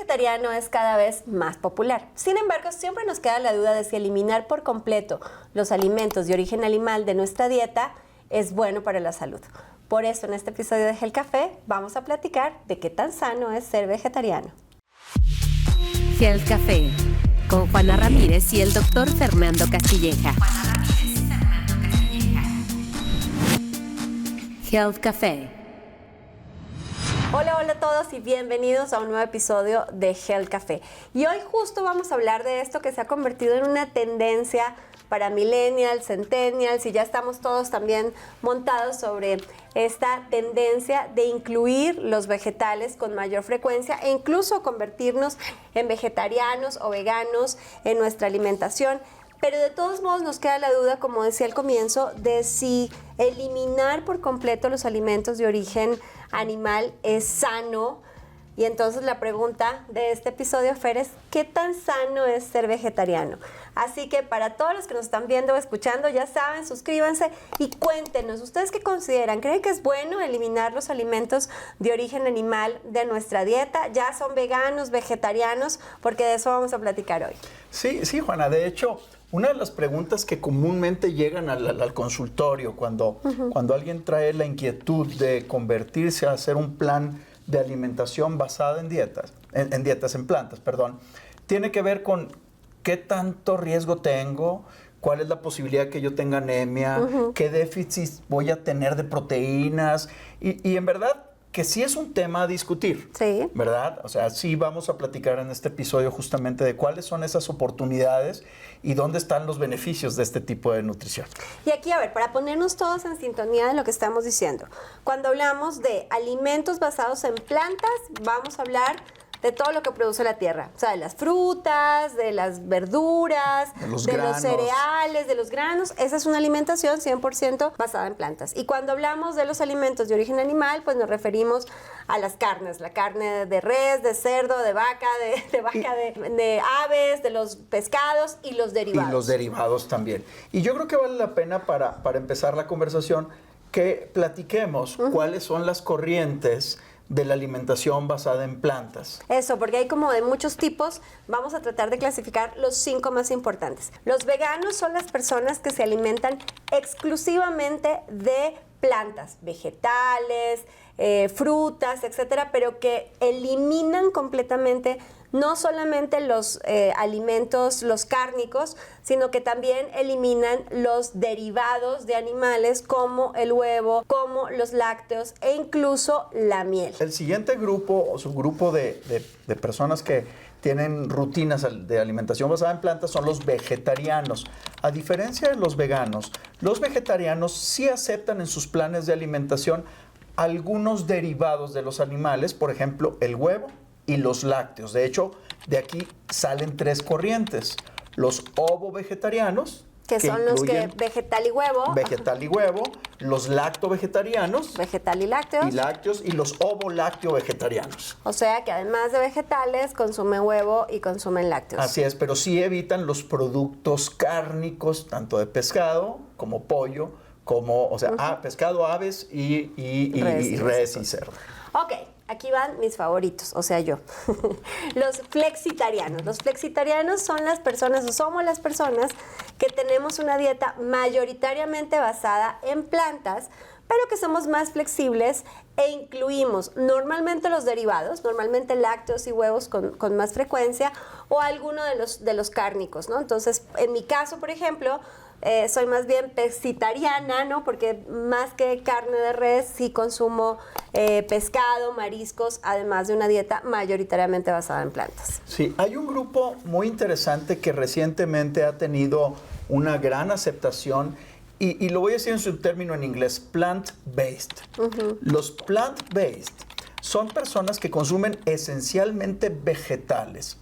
vegetariano es cada vez más popular. Sin embargo, siempre nos queda la duda de si eliminar por completo los alimentos de origen animal de nuestra dieta es bueno para la salud. Por eso, en este episodio de Health Café, vamos a platicar de qué tan sano es ser vegetariano. Health Café, con Juana Ramírez y el Dr. Fernando Castilleja. Health Café. Hola a todos y bienvenidos a un nuevo episodio de Health Café. Y hoy justo vamos a hablar de esto que se ha convertido en una tendencia para millennials, centennials, y ya estamos todos también montados sobre esta tendencia de incluir los vegetales con mayor frecuencia e incluso convertirnos en vegetarianos o veganos en nuestra alimentación. Pero de todos modos nos queda la duda, como decía al comienzo, de si eliminar por completo los alimentos de origen animal es sano. Y entonces la pregunta de este episodio, Fer, es ¿qué tan sano es ser vegetariano? Así que para todos los que nos están viendo o escuchando, ya saben, suscríbanse y cuéntenos, ¿ustedes qué consideran? ¿Creen que es bueno eliminar los alimentos de origen animal de nuestra dieta? ¿Ya son veganos, vegetarianos? Porque de eso vamos a platicar hoy. Sí, Juana, de hecho, una de las preguntas que comúnmente llegan al consultorio cuando alguien trae la inquietud de convertirse a hacer un plan de alimentación basada en plantas, tiene que ver con qué tanto riesgo tengo, cuál es la posibilidad que yo tenga anemia, qué déficit voy a tener de proteínas y en verdad que sí es un tema a discutir, sí, ¿verdad? O sea, sí vamos a platicar en este episodio justamente de cuáles son esas oportunidades y dónde están los beneficios de este tipo de nutrición. Y aquí, a ver, para ponernos todos en sintonía de lo que estamos diciendo, cuando hablamos de alimentos basados en plantas, vamos a hablar de todo lo que produce la tierra, o sea, de las frutas, de las verduras, de los cereales, de los granos. Esa es una alimentación 100% basada en plantas. Y cuando hablamos de los alimentos de origen animal, pues nos referimos a las carnes, la carne de res, de cerdo, de vaca, de aves, de los pescados y los derivados. Y los derivados también. Y yo creo que vale la pena para empezar la conversación que platiquemos cuáles son las corrientes de la alimentación basada en plantas. Eso, porque hay como de muchos tipos. Vamos a tratar de clasificar los 5 más importantes. Los veganos son las personas que se alimentan exclusivamente de plantas, vegetales, frutas, etcétera, pero que eliminan completamente no solamente los alimentos, los cárnicos, sino que también eliminan los derivados de animales como el huevo, como los lácteos e incluso la miel. El siguiente grupo o subgrupo de personas que tienen rutinas de alimentación basada en plantas son los vegetarianos. A diferencia de los vegetarianos sí aceptan en sus planes de alimentación algunos derivados de los animales, por ejemplo, el huevo y los lácteos. De hecho, de aquí salen 3 corrientes. Los ovo-vegetarianos, que son los que vegetal y huevo, los lacto-vegetarianos, vegetal y lácteos, y los ovo-lácteo-vegetarianos. O sea que además de vegetales, consumen huevo y consumen lácteos. Así es, pero sí evitan los productos cárnicos, tanto de pescado como pollo, pescado, aves y res y cerdo. Ok, aquí van mis favoritos, o sea, yo. Los flexitarianos. Los flexitarianos son las personas, o somos las personas que tenemos una dieta mayoritariamente basada en plantas, pero que somos más flexibles e incluimos normalmente los derivados, normalmente lácteos y huevos con más frecuencia, o alguno de los cárnicos, ¿no? Entonces, en mi caso, por ejemplo, soy más bien pescitariana, ¿no? Porque más que carne de res, sí consumo pescado, mariscos, además de una dieta mayoritariamente basada en plantas. Sí, hay un grupo muy interesante que recientemente ha tenido una gran aceptación y lo voy a decir en su término en inglés, plant-based. Los plant-based son personas que consumen esencialmente vegetales,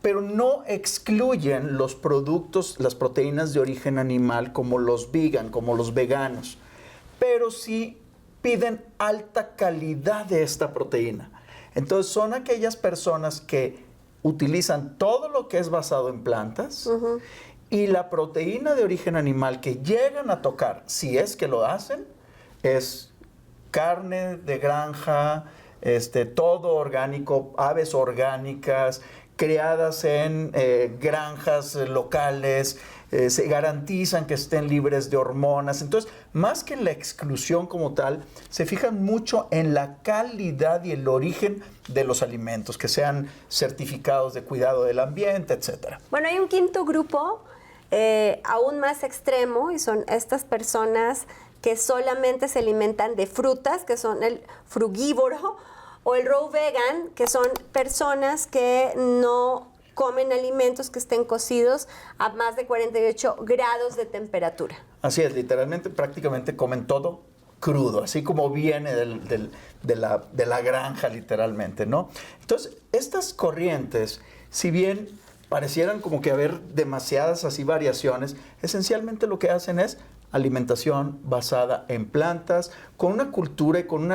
pero no excluyen los productos, las proteínas de origen animal como los vegan, como los veganos, pero sí piden alta calidad de esta proteína. Entonces son aquellas personas que utilizan todo lo que es basado en plantas y la proteína de origen animal que llegan a tocar, si es que lo hacen, es carne de granja, todo orgánico, aves orgánicas, criadas en granjas locales, se garantizan que estén libres de hormonas. Entonces, más que en la exclusión como tal, se fijan mucho en la calidad y el origen de los alimentos, que sean certificados de cuidado del ambiente, etcétera. Bueno, hay un quinto grupo aún más extremo, y son estas personas que solamente se alimentan de frutas, que son el frugívoro, o el raw vegan, que son personas que no comen alimentos que estén cocidos a más de 48 grados de temperatura. Así es, literalmente, prácticamente comen todo crudo, así como viene de la granja, literalmente, ¿no? Entonces, estas corrientes, si bien parecieran como que haber demasiadas así variaciones, esencialmente lo que hacen es alimentación basada en plantas, con una cultura y con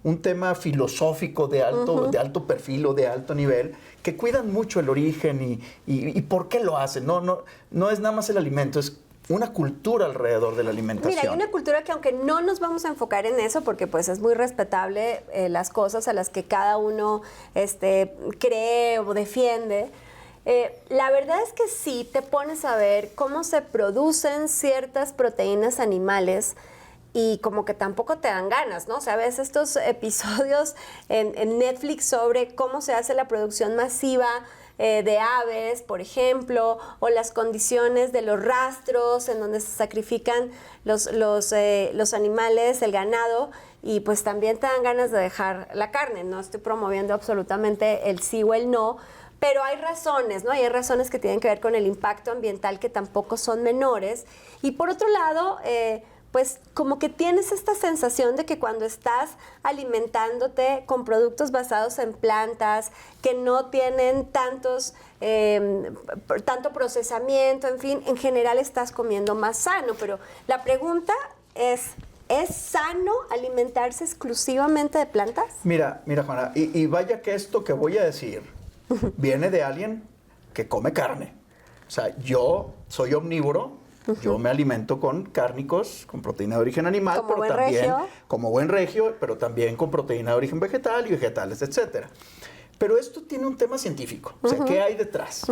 un tema filosófico de alto perfil o de alto nivel, que cuidan mucho el origen y por qué lo hacen. No es nada más el alimento, es una cultura alrededor de la alimentación. Mira, hay una cultura que, aunque no nos vamos a enfocar en eso, porque pues es muy respetable las cosas a las que cada uno cree o defiende, la verdad es que sí te pones a ver cómo se producen ciertas proteínas animales y como que tampoco te dan ganas, ¿no? O sea, ves estos episodios en Netflix sobre cómo se hace la producción masiva de aves, por ejemplo, o las condiciones de los rastros en donde se sacrifican los animales, el ganado, y pues también te dan ganas de dejar la carne. No estoy promoviendo absolutamente el sí o el no, pero hay razones, ¿no? Hay razones que tienen que ver con el impacto ambiental, que tampoco son menores. Y por otro lado, pues como que tienes esta sensación de que cuando estás alimentándote con productos basados en plantas, que no tienen tanto procesamiento, en fin, en general estás comiendo más sano. Pero la pregunta ¿es sano alimentarse exclusivamente de plantas? Mira, Juana, y vaya que esto que voy a decir viene de alguien que come carne. O sea, yo soy omnívoro, yo me alimento con cárnicos, con proteína de origen animal, como pero buen también regio. Como buen regio, pero también con proteína de origen vegetal y vegetales, etcétera. Pero esto tiene un tema científico, o sea, ¿qué hay detrás?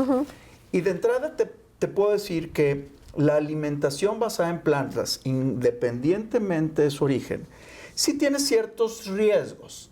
Y de entrada te puedo decir que la alimentación basada en plantas, independientemente de su origen, sí tiene ciertos riesgos,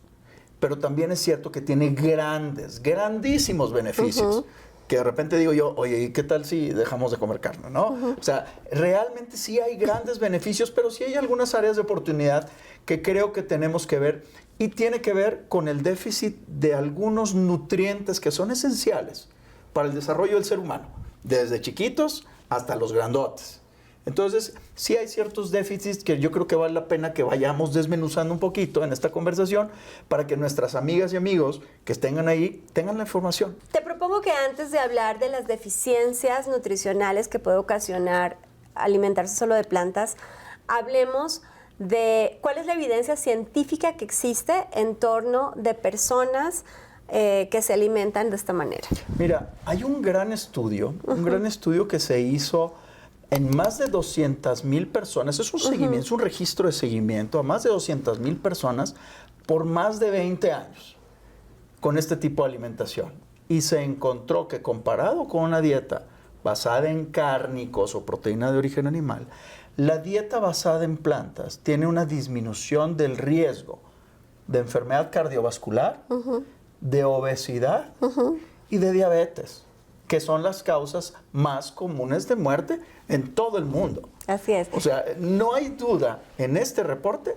pero también es cierto que tiene grandísimos beneficios. Que de repente digo yo, oye, ¿y qué tal si dejamos de comer carne, no? O sea, realmente sí hay grandes beneficios, pero sí hay algunas áreas de oportunidad que creo que tenemos que ver, y tiene que ver con el déficit de algunos nutrientes que son esenciales para el desarrollo del ser humano, desde chiquitos hasta los grandotes. Entonces, sí hay ciertos déficits que yo creo que vale la pena que vayamos desmenuzando un poquito en esta conversación para que nuestras amigas y amigos que estén ahí tengan la información. Te propongo que antes de hablar de las deficiencias nutricionales que puede ocasionar alimentarse solo de plantas, hablemos de cuál es la evidencia científica que existe en torno de personas que se alimentan de esta manera. Mira, hay un gran estudio que se hizo en más de 200,000 personas. Es un seguimiento, es un registro de seguimiento a más de 200,000 personas por más de 20 años con este tipo de alimentación. Y se encontró que, comparado con una dieta basada en cárnicos o proteína de origen animal, la dieta basada en plantas tiene una disminución del riesgo de enfermedad cardiovascular, de obesidad y de diabetes, que son las causas más comunes de muerte en todo el mundo. Así es. O sea, no hay duda en este reporte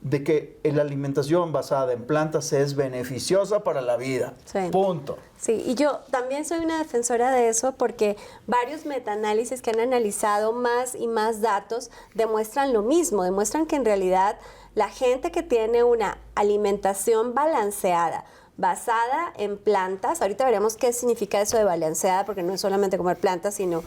de que la alimentación basada en plantas es beneficiosa para la vida. Sí. Punto. Sí, y yo también soy una defensora de eso, porque varios metaanálisis que han analizado más y más datos demuestran lo mismo, demuestran que en realidad la gente que tiene una alimentación balanceada, basada en plantas, ahorita veremos qué significa eso de balanceada, porque no es solamente comer plantas, sino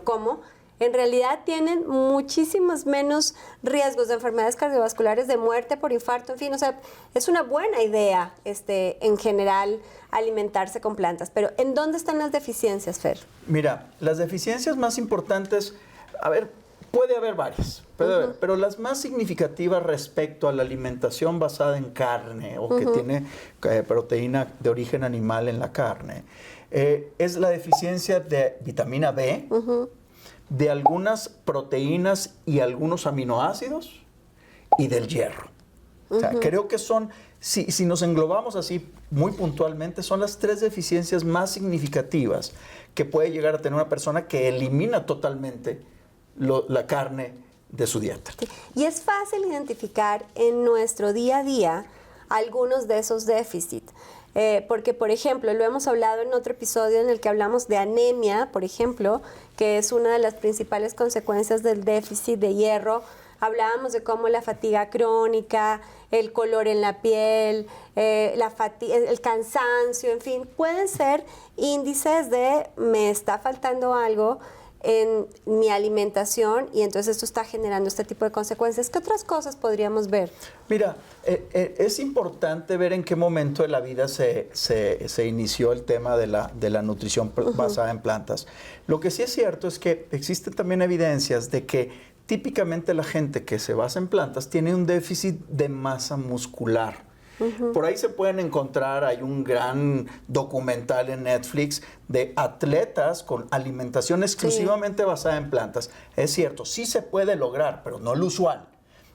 cómo, en realidad tienen muchísimos menos riesgos de enfermedades cardiovasculares, de muerte por infarto, en fin, o sea, es una buena idea en general alimentarse con plantas. Pero ¿en dónde están las deficiencias, Fer? Mira, las deficiencias más importantes, a ver, puede haber varias, puede haber, pero las más significativas respecto a la alimentación basada en carne o que tiene proteína de origen animal en la carne, es la deficiencia de vitamina B, de algunas proteínas y algunos aminoácidos y del hierro. O sea, creo que son, si nos englobamos así muy puntualmente, son las 3 deficiencias más significativas que puede llegar a tener una persona que elimina totalmente la carne de su dieta. Y es fácil identificar en nuestro día a día algunos de esos déficits. Porque, por ejemplo, lo hemos hablado en otro episodio en el que hablamos de anemia, por ejemplo, que es una de las principales consecuencias del déficit de hierro. Hablábamos de cómo la fatiga crónica, el color en la piel, el cansancio, en fin, pueden ser índices de me está faltando algo en mi alimentación y entonces esto está generando este tipo de consecuencias. ¿Qué otras cosas podríamos ver? Mira, es importante ver en qué momento de la vida se inició el tema de la nutrición basada en plantas. Lo que sí es cierto es que existen también evidencias de que típicamente la gente que se basa en plantas tiene un déficit de masa muscular. Por ahí se pueden encontrar, hay un gran documental en Netflix de atletas con alimentación exclusivamente basada en plantas. Es cierto, sí se puede lograr, pero no lo usual.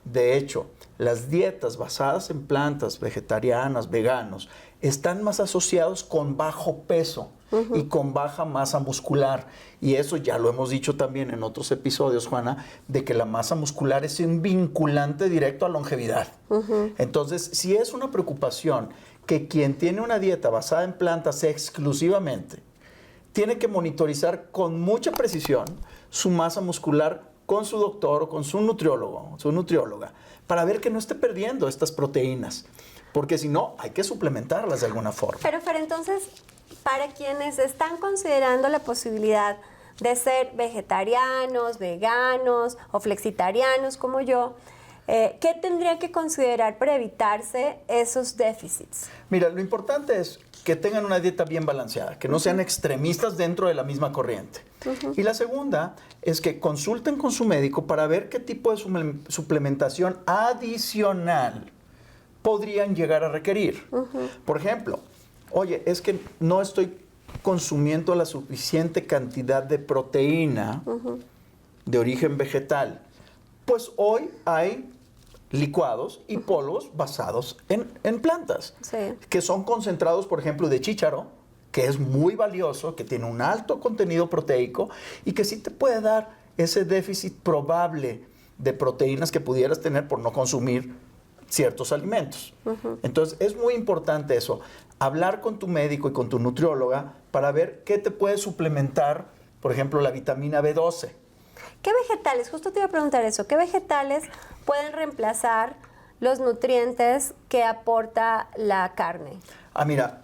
De hecho, las dietas basadas en plantas, vegetarianas, veganos, están más asociados con bajo peso y con baja masa muscular. Y eso ya lo hemos dicho también en otros episodios, Juana, de que la masa muscular es un vinculante directo a longevidad. Entonces, si es una preocupación que quien tiene una dieta basada en plantas exclusivamente, tiene que monitorizar con mucha precisión su masa muscular con su doctor o con su nutriólogo, su nutrióloga, para ver que no esté perdiendo estas proteínas. Porque si no, hay que suplementarlas de alguna forma. Pero, Fer, entonces, para quienes están considerando la posibilidad de ser vegetarianos, veganos o flexitarianos como yo, ¿qué tendría que considerar para evitarse esos déficits? Mira, lo importante es que tengan una dieta bien balanceada, que no sean extremistas dentro de la misma corriente. Y la segunda es que consulten con su médico para ver qué tipo de suplementación adicional podrían llegar a requerir. Por ejemplo, oye, es que no estoy consumiendo la suficiente cantidad de proteína de origen vegetal. Pues hoy hay licuados y polvos basados en plantas, que son concentrados, por ejemplo, de chícharo, que es muy valioso, que tiene un alto contenido proteico y que sí te puede dar ese déficit probable de proteínas que pudieras tener por no consumir ciertos alimentos. Entonces, es muy importante eso, hablar con tu médico y con tu nutrióloga para ver qué te puede suplementar, por ejemplo, la vitamina B12. ¿Qué vegetales? Justo te iba a preguntar eso. ¿Qué vegetales pueden reemplazar los nutrientes que aporta la carne? Mira,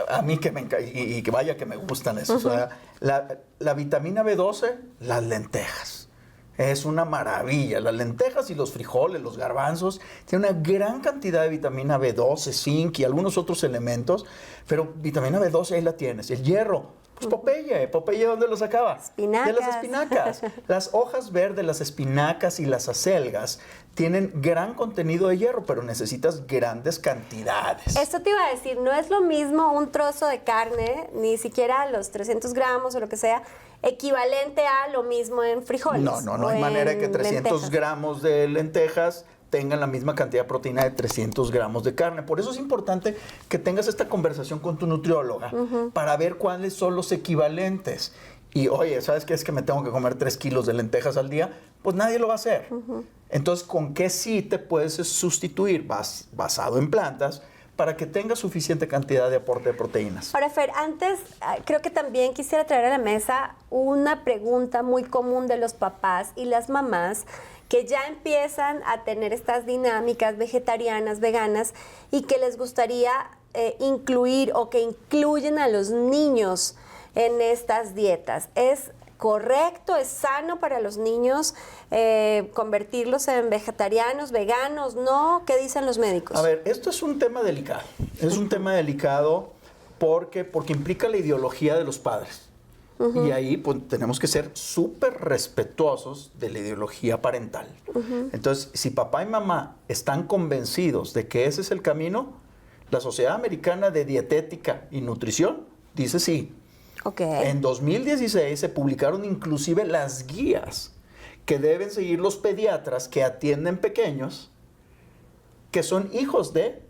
a mí que me encanta, y que vaya que me gustan esos. O sea, la vitamina B12, las lentejas. Es una maravilla. Las lentejas y los frijoles, los garbanzos, tienen una gran cantidad de vitamina B12, zinc y algunos otros elementos, pero vitamina B12 ahí la tienes. El hierro, pues Popeye, ¿dónde lo sacaba? Espinacas. De las espinacas. Las hojas verdes, las espinacas y las acelgas tienen gran contenido de hierro, pero necesitas grandes cantidades. Esto te iba a decir, no es lo mismo un trozo de carne, ni siquiera los 300 gramos o lo que sea, equivalente a lo mismo en frijoles. No hay manera de que 300 gramos de lentejas tengan la misma cantidad de proteína de 300 gramos de carne. Por eso es importante que tengas esta conversación con tu nutrióloga para ver cuáles son los equivalentes. Y oye, ¿sabes qué? Es que me tengo que comer 3 kilos de lentejas al día. Pues nadie lo va a hacer. Entonces, ¿con qué sí te puedes sustituir basado en plantas para que tengas suficiente cantidad de aporte de proteínas? Ahora, Fer, antes creo que también quisiera traer a la mesa una pregunta muy común de los papás y las mamás que ya empiezan a tener estas dinámicas vegetarianas, veganas, y que les gustaría incluir o que incluyen a los niños en estas dietas. ¿Es correcto, es sano para los niños convertirlos en vegetarianos, veganos? ¿No? ¿Qué dicen los médicos? A ver, esto es un tema delicado. Es un tema delicado porque implica la ideología de los padres. Y ahí pues, tenemos que ser súper respetuosos de la ideología parental. Entonces, si papá y mamá están convencidos de que ese es el camino, la Sociedad Americana de Dietética y Nutrición dice sí. En 2016 se publicaron inclusive las guías que deben seguir los pediatras que atienden pequeños que son hijos de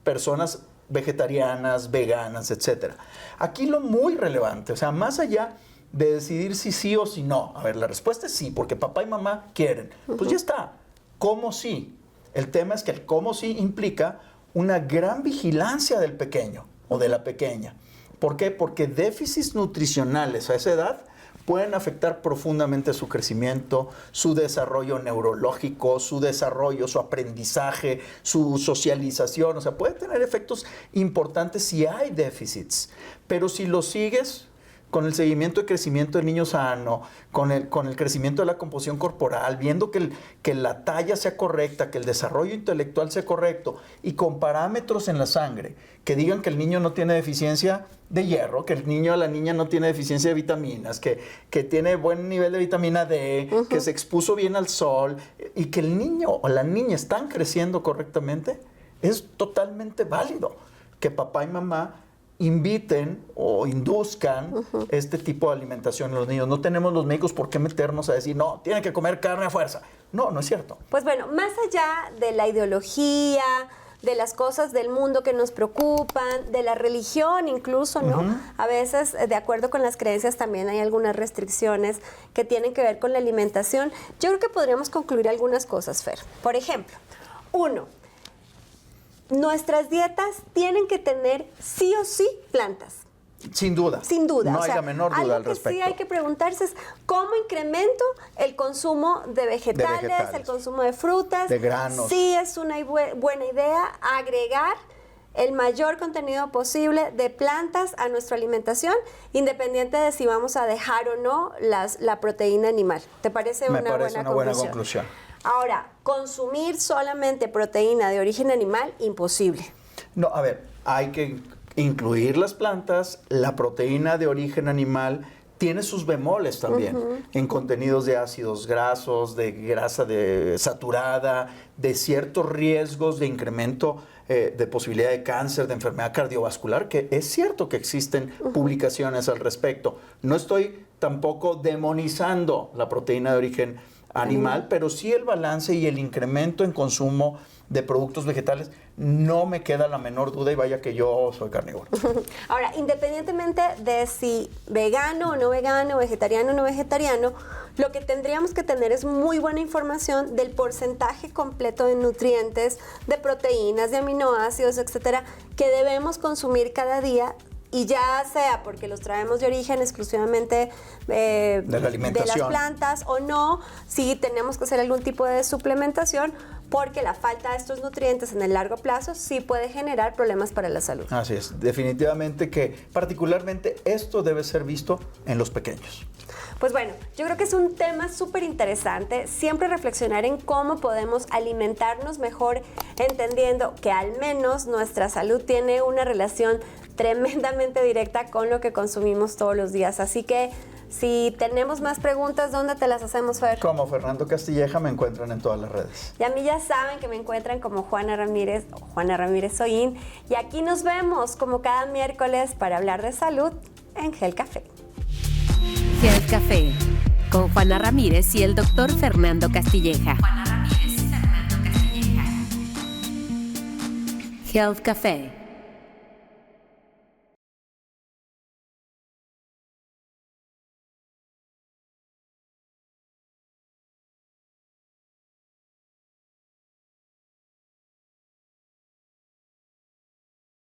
personas vegetarianas, veganas, etc. Aquí lo muy relevante, o sea, más allá de decidir si sí o si no. A ver, la respuesta es sí, porque papá y mamá quieren. Pues ya está. ¿Cómo sí? El tema es que el cómo sí implica una gran vigilancia del pequeño o de la pequeña. ¿Por qué? Porque déficits nutricionales a esa edad pueden afectar profundamente su crecimiento, su desarrollo neurológico, su desarrollo, su aprendizaje, su socialización. O sea, puede tener efectos importantes si hay déficits. Pero si lo sigues con el seguimiento de crecimiento del niño sano, con el crecimiento de la composición corporal, viendo que la talla sea correcta, que el desarrollo intelectual sea correcto, y con parámetros en la sangre que digan que el niño no tiene deficiencia de hierro, que el niño o la niña no tiene deficiencia de vitaminas, que tiene buen nivel de vitamina D, que se expuso bien al sol, y que el niño o la niña están creciendo correctamente, es totalmente válido que papá y mamá inviten o induzcan este tipo de alimentación en los niños. No tenemos los médicos por qué meternos a decir, no, tienen que comer carne a fuerza. No, no es cierto. Pues bueno, más allá de la ideología, de las cosas del mundo que nos preocupan, de la religión incluso, ¿no? A veces, de acuerdo con las creencias, también hay algunas restricciones que tienen que ver con la alimentación. Yo creo que podríamos concluir algunas cosas, Fer. Por ejemplo, 1, nuestras dietas tienen que tener sí o sí plantas. Sin duda. Sin duda. No hay la menor duda al respecto. Algo que sí hay que preguntarse es cómo incremento el consumo de vegetales, el consumo de frutas. De granos. Sí es una buena idea agregar el mayor contenido posible de plantas a nuestra alimentación, independiente de si vamos a dejar o no la proteína animal. ¿Te parece una buena conclusión? Ahora, consumir solamente proteína de origen animal, imposible. No, a ver, hay que incluir las plantas. La proteína de origen animal tiene sus bemoles también, en contenidos de ácidos grasos, de grasa saturada, de ciertos riesgos de incremento de posibilidad de cáncer, de enfermedad cardiovascular, que es cierto que existen publicaciones al respecto. No estoy tampoco demonizando la proteína de origen animal, pero sí el balance y el incremento en consumo de productos vegetales, no me queda la menor duda, y vaya que yo soy carnívoro. Ahora, independientemente de si vegano o no vegano, vegetariano o no vegetariano, lo que tendríamos que tener es muy buena información del porcentaje completo de nutrientes, de proteínas, de aminoácidos, etcétera, que debemos consumir cada día. Y ya sea porque los traemos de origen exclusivamente de las plantas o no, si tenemos que hacer algún tipo de suplementación, porque la falta de estos nutrientes en el largo plazo sí puede generar problemas para la salud. Así es, definitivamente que particularmente esto debe ser visto en los pequeños. Pues bueno, yo creo que es un tema súper interesante, siempre reflexionar en cómo podemos alimentarnos mejor, entendiendo que al menos nuestra salud tiene una relación tremendamente directa con lo que consumimos todos los días. Así que si tenemos más preguntas, ¿dónde te las hacemos, Fer? Como Fernando Castilleja me encuentran en todas las redes. Y a mí ya saben que me encuentran como Juana Ramírez o Juana Ramírez Soín. Y aquí nos vemos como cada miércoles para hablar de salud en Gel Café. Gel Café, con Juana Ramírez y el doctor Fernando Castilleja. Health Café.